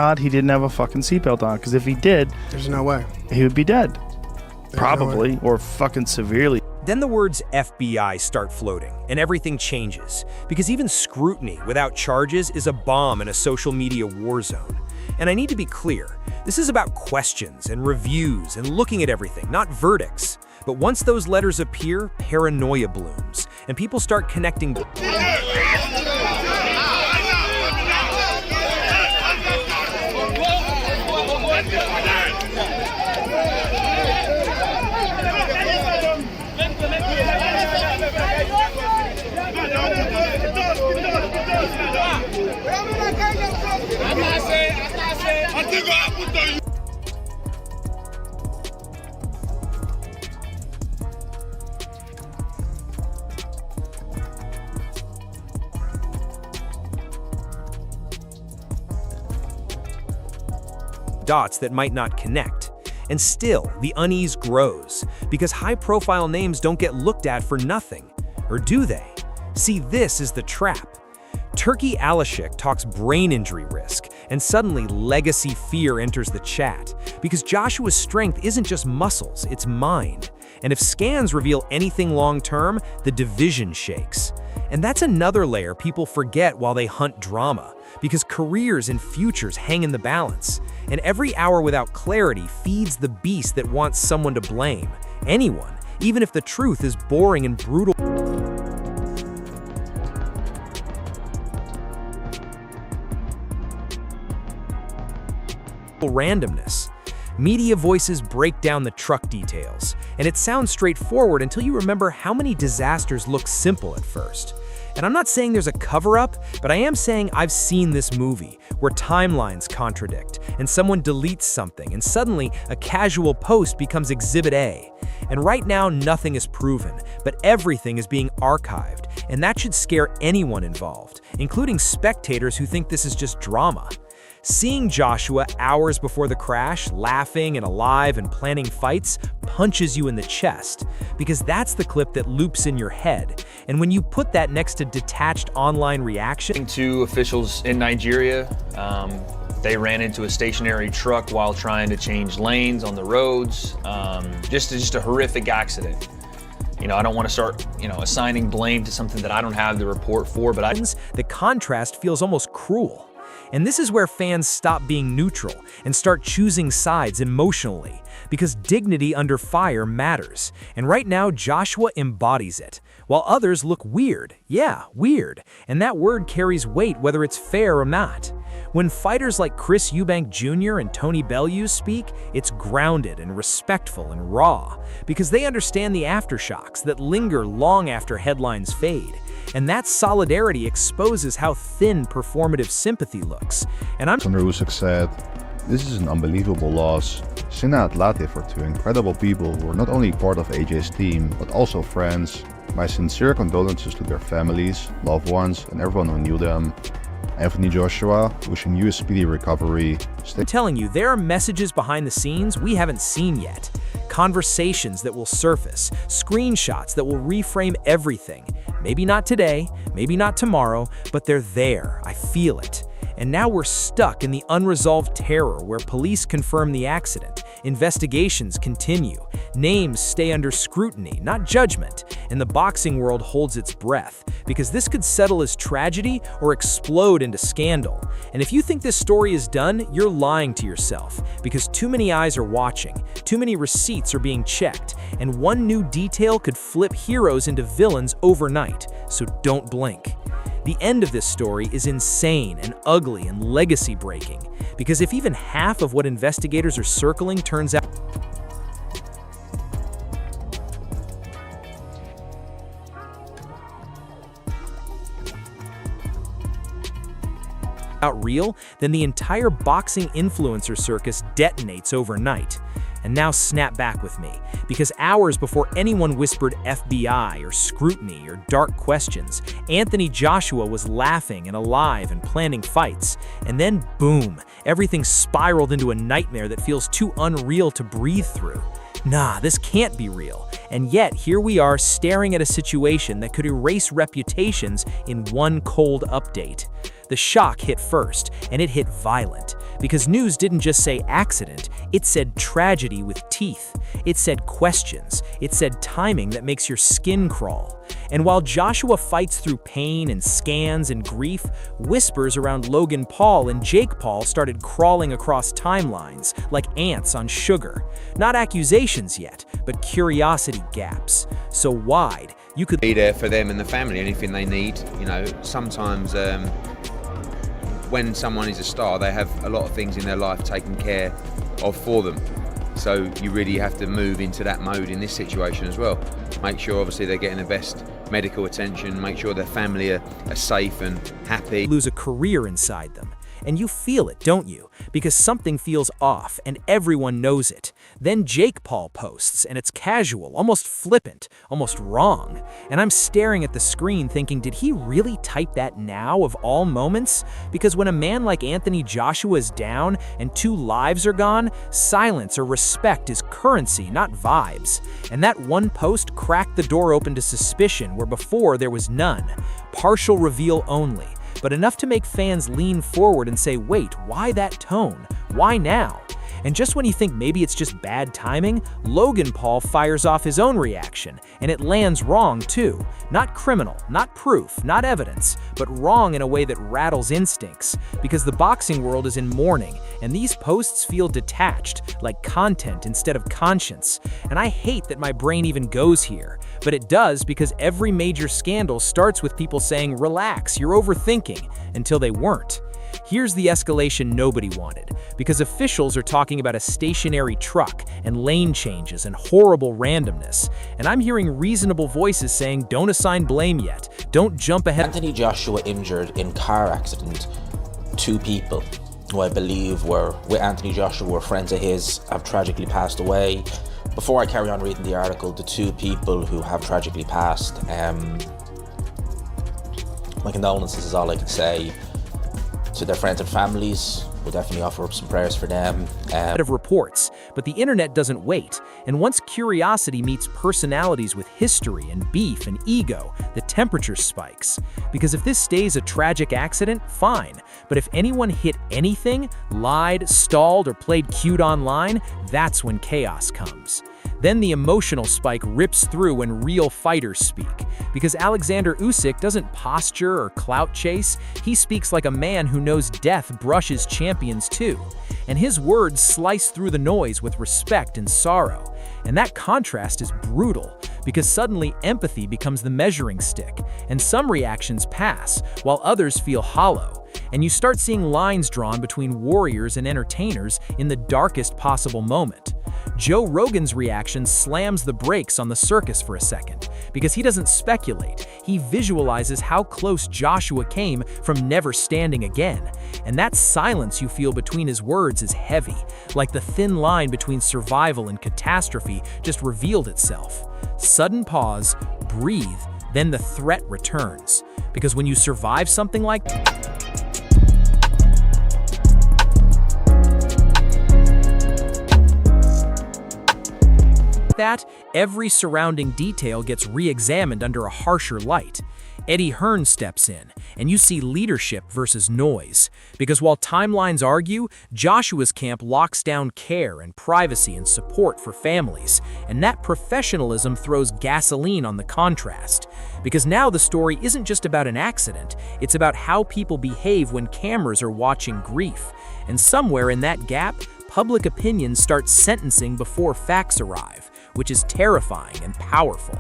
God he didn't have a fucking seatbelt on, because if he did, there's no way. He would be dead. Probably, no or fucking severely. Then the words FBI start floating, and everything changes, because even scrutiny without charges is a bomb in a social media war zone. And I need to be clear, this is about questions and reviews and looking at everything, not verdicts. But once those letters appear, paranoia blooms, and people start connecting. Dots that might not connect. And still, the unease grows, because high-profile names don't get looked at for nothing. Or do they? See, this is the trap. Turkey Alashik talks brain injury risk, and suddenly legacy fear enters the chat, because Joshua's strength isn't just muscles, it's mind. And if scans reveal anything long-term, the division shakes. And that's another layer people forget while they hunt drama, because careers and futures hang in the balance. And every hour without clarity feeds the beast that wants someone to blame. Anyone, even if the truth is boring and brutal. Randomness. Media voices break down the truck details, and it sounds straightforward until you remember how many disasters look simple at first. And I'm not saying there's a cover-up, but I am saying I've seen this movie, where timelines contradict, and someone deletes something, and suddenly a casual post becomes Exhibit A. And right now, nothing is proven, but everything is being archived, and that should scare anyone involved, including spectators who think this is just drama. Seeing Joshua hours before the crash, laughing and alive and planning fights, punches you in the chest, because that's the clip that loops in your head. And when you put that next to detached online reaction. Two officials in Nigeria, they ran into a stationary truck while trying to change lanes on the roads. Just a horrific accident. You know, I don't want to start, assigning blame to something that I don't have the report for, but the contrast feels almost cruel. And this is where fans stop being neutral and start choosing sides emotionally, because dignity under fire matters. And right now, Joshua embodies it, while others look weird. Yeah, weird. And that word carries weight whether it's fair or not. When fighters like Chris Eubank Jr. and Tony Bellew speak, it's grounded and respectful and raw, because they understand the aftershocks that linger long after headlines fade. And that solidarity exposes how thin performative sympathy looks. And Alexander Usyk said, "This is an unbelievable loss. Sinna Atlate for two incredible people who were not only part of AJ's team, but also friends. My sincere condolences to their families, loved ones, and everyone who knew them. Anthony Joshua, wishing you a speedy recovery." I'm telling you, there are messages behind the scenes we haven't seen yet. Conversations that will surface, screenshots that will reframe everything. Maybe not today, maybe not tomorrow, but they're there. I feel it. And now we're stuck in the unresolved terror where police confirm the accident, investigations continue, names stay under scrutiny, not judgment, and the boxing world holds its breath, because this could settle as tragedy or explode into scandal. And if you think this story is done, you're lying to yourself, because too many eyes are watching, too many receipts are being checked, and one new detail could flip heroes into villains overnight, so don't blink. The end of this story is insane and ugly and legacy-breaking, because if even half of what investigators are circling turns out real, then the entire boxing influencer circus detonates overnight. And now snap back with me, because hours before anyone whispered FBI or scrutiny or dark questions, Anthony Joshua was laughing and alive and planning fights. And then boom, everything spiraled into a nightmare that feels too unreal to breathe through. Nah, this can't be real. And yet, here we are staring at a situation that could erase reputations in one cold update. The shock hit first, and it hit violent. Because news didn't just say accident, it said tragedy with teeth. It said questions. It said timing that makes your skin crawl. And while Joshua fights through pain and scans and grief, whispers around Logan Paul and Jake Paul started crawling across timelines like ants on sugar. Not accusations yet, but curiosity gaps. So wide, you could be there for them and the family, anything they need. You know, sometimes when someone is a star, they have a lot of things in their life taken care of for them. So you really have to move into that mode in this situation as well. Make sure obviously they're getting the best medical attention, make sure their family are safe and happy. Lose a career inside them. And you feel it, don't you? Because something feels off, and everyone knows it. Then Jake Paul posts, and it's casual, almost flippant, almost wrong. And I'm staring at the screen thinking, did he really type that now of all moments? Because when a man like Anthony Joshua is down and 2 lives are gone, silence or respect is currency, not vibes. And that one post cracked the door open to suspicion where before there was none. Partial reveal only. But enough to make fans lean forward and say, wait, why that tone? Why now? And just when you think maybe it's just bad timing, Logan Paul fires off his own reaction, and it lands wrong too. Not criminal, not proof, not evidence, but wrong in a way that rattles instincts. Because the boxing world is in mourning, and these posts feel detached, like content instead of conscience. And I hate that my brain even goes here. But it does because every major scandal starts with people saying, relax, you're overthinking, until they weren't. Here's the escalation nobody wanted, because officials are talking about a stationary truck and lane changes and horrible randomness. And I'm hearing reasonable voices saying, don't assign blame yet, don't jump ahead. Anthony Joshua injured in car accident. 2 people who I believe were with Anthony Joshua were friends of his have tragically passed away. Before I carry on reading the article, the 2 people who have tragically passed, my condolences is all I can say. To their friends and families, we'll definitely offer up some prayers for them. Of reports, but the internet doesn't wait. And once curiosity meets personalities with history and beef and ego, the temperature spikes. Because if this stays a tragic accident, fine. But if anyone hit anything, lied, stalled, or played cute online, that's when chaos comes. Then the emotional spike rips through when real fighters speak. Because Alexander Usyk doesn't posture or clout chase, he speaks like a man who knows death brushes champions too. And his words slice through the noise with respect and sorrow. And that contrast is brutal, because suddenly empathy becomes the measuring stick, and some reactions pass, while others feel hollow. And you start seeing lines drawn between warriors and entertainers in the darkest possible moment. Joe Rogan's reaction slams the brakes on the circus for a second, because he doesn't speculate, he visualizes how close Joshua came from never standing again. And that silence you feel between his words is heavy, like the thin line between survival and catastrophe just revealed itself. Sudden pause, breathe, then the threat returns. Because when you survive something like that, every surrounding detail gets re-examined under a harsher light. Eddie Hearn steps in, and you see leadership versus noise. Because while timelines argue, Joshua's camp locks down care and privacy and support for families. And that professionalism throws gasoline on the contrast. Because now the story isn't just about an accident, it's about how people behave when cameras are watching grief. And somewhere in that gap, public opinion starts sentencing before facts arrive, which is terrifying and powerful.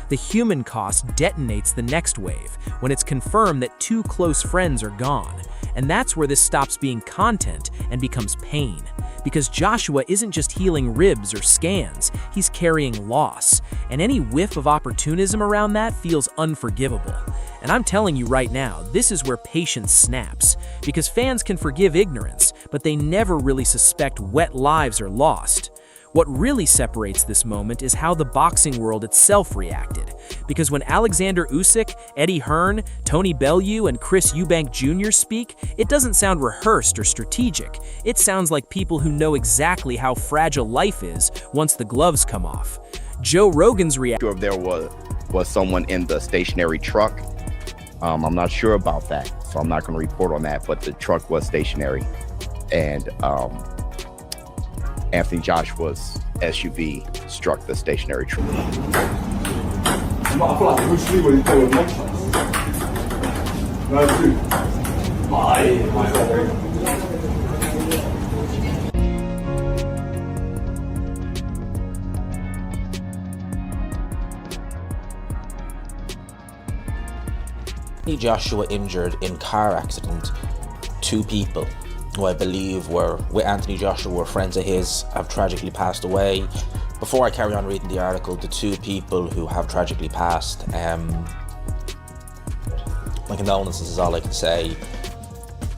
The human cost detonates the next wave when it's confirmed that 2 close friends are gone. And that's where this stops being content and becomes pain. Because Joshua isn't just healing ribs or scans, he's carrying loss. And any whiff of opportunism around that feels unforgivable. And I'm telling you right now, this is where patience snaps. Because fans can forgive ignorance, but they never really suspect wet lives are lost. What really separates this moment is how the boxing world itself reacted. Because when Alexander Usyk, Eddie Hearn, Tony Bellew, and Chris Eubank Jr. speak, it doesn't sound rehearsed or strategic. It sounds like people who know exactly how fragile life is once the gloves come off. Joe Rogan's reaction. Sure if there was someone in the stationary truck. I'm not sure about that. so I'm not going to report on that. But the truck was stationary, and Anthony Joshua's SUV struck the stationary truck. Anthony Joshua injured in car accident 2 people who I believe were with Anthony Joshua were friends of his have tragically passed away. Before I carry on reading the article, the 2 people who have tragically passed, my condolences is all I can say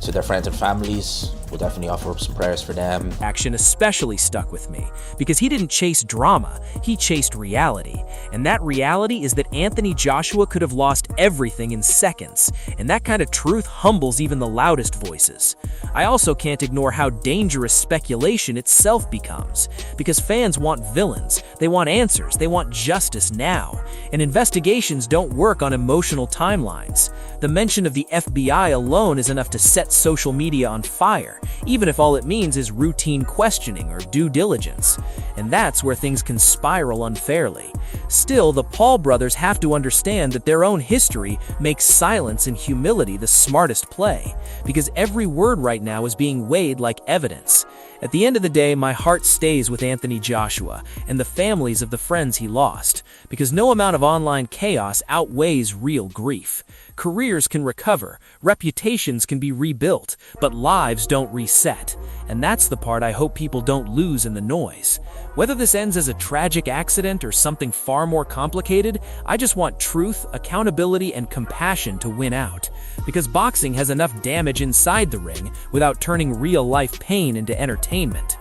to their friends and families. We'll definitely offer up some prayers for them. Action especially stuck with me because he didn't chase drama, he chased reality. And that reality is that Anthony Joshua could have lost everything in seconds, and that kind of truth humbles even the loudest voices. I also can't ignore how dangerous speculation itself becomes, because fans want villains, they want answers, they want justice now, and investigations don't work on emotional timelines. The mention of the FBI alone is enough to set social media on fire, even if all it means is routine questioning or due diligence. And that's where things can spiral unfairly. Still, the Paul brothers have to understand that their own history makes silence and humility the smartest play, because every word right now is being weighed like evidence. At the end of the day, my heart stays with Anthony Joshua and the families of the friends he lost, because no amount of online chaos outweighs real grief. Careers can recover, reputations can be rebuilt, but lives don't reset. And that's the part I hope people don't lose in the noise. Whether this ends as a tragic accident or something far more complicated, I just want truth, accountability, and compassion to win out. Because boxing has enough damage inside the ring without turning real-life pain into entertainment.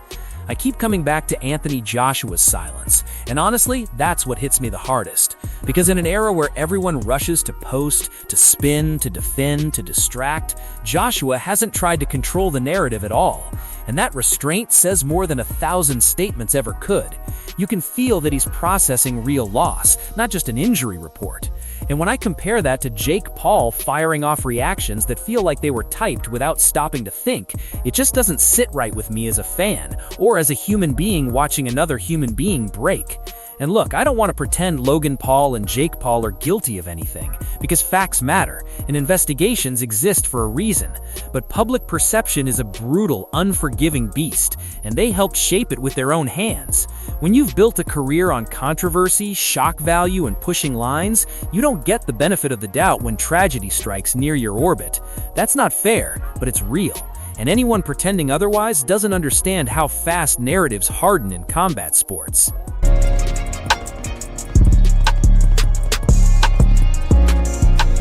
I keep coming back to Anthony Joshua's silence, and honestly, that's what hits me the hardest. Because in an era where everyone rushes to post, to spin, to defend, to distract, Joshua hasn't tried to control the narrative at all. And that restraint says more than 1,000 statements ever could. You can feel that he's processing real loss, not just an injury report. And when I compare that to Jake Paul firing off reactions that feel like they were typed without stopping to think, it just doesn't sit right with me as a fan, or as a human being watching another human being break. And look, I don't want to pretend Logan Paul and Jake Paul are guilty of anything, because facts matter, and investigations exist for a reason. But public perception is a brutal, unforgiving beast, and they helped shape it with their own hands. When you've built a career on controversy, shock value, and pushing lines, you don't get the benefit of the doubt when tragedy strikes near your orbit. That's not fair, but it's real. And anyone pretending otherwise doesn't understand how fast narratives harden in combat sports.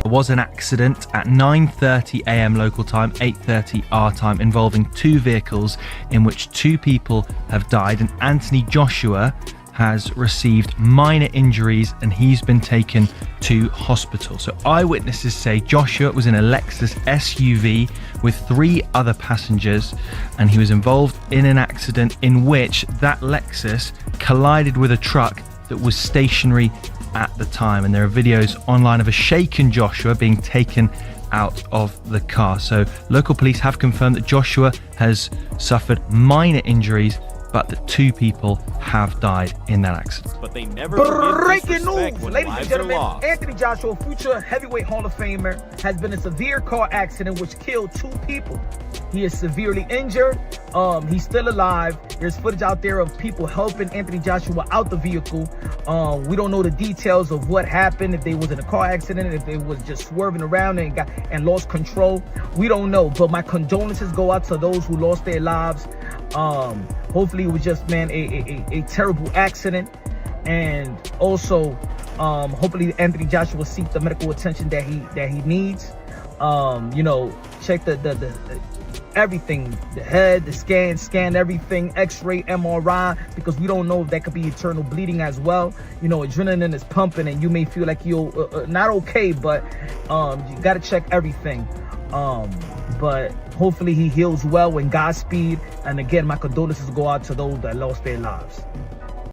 There was an accident at 9:30 a.m. local time, 8:30 our time, involving 2 vehicles in which 2 people have died, and Anthony Joshua has received minor injuries and he's been taken to hospital. So eyewitnesses say Joshua was in a Lexus SUV with 3 other passengers, and he was involved in an accident in which that Lexus collided with a truck that was stationary at the time. And there are videos online of a shaken Joshua being taken out of the car. So local police have confirmed that Joshua has suffered minor injuries, but that 2 people have died in that accident. But they never breaking news, ladies and gentlemen. Anthony Joshua, future heavyweight Hall of Famer, has been in a severe car accident which killed 2 people. He is severely injured. He's still alive. There's footage out there of people helping Anthony Joshua out the vehicle. We don't know the details of what happened, if they was in a car accident, if they was just swerving around and lost control. We don't know, but my condolences go out to those who lost their lives. Hopefully it was just, man, a terrible accident. And also, hopefully Anthony Joshua will seek the medical attention that he needs. You know, check the everything, the head, the scan everything, x-ray, MRI, because we don't know if that could be internal bleeding as well. You know, adrenaline is pumping and you may feel like you're not okay, but you got to check everything. But hopefully he heals well, and Godspeed. And again, my condolences go out to those that lost their lives.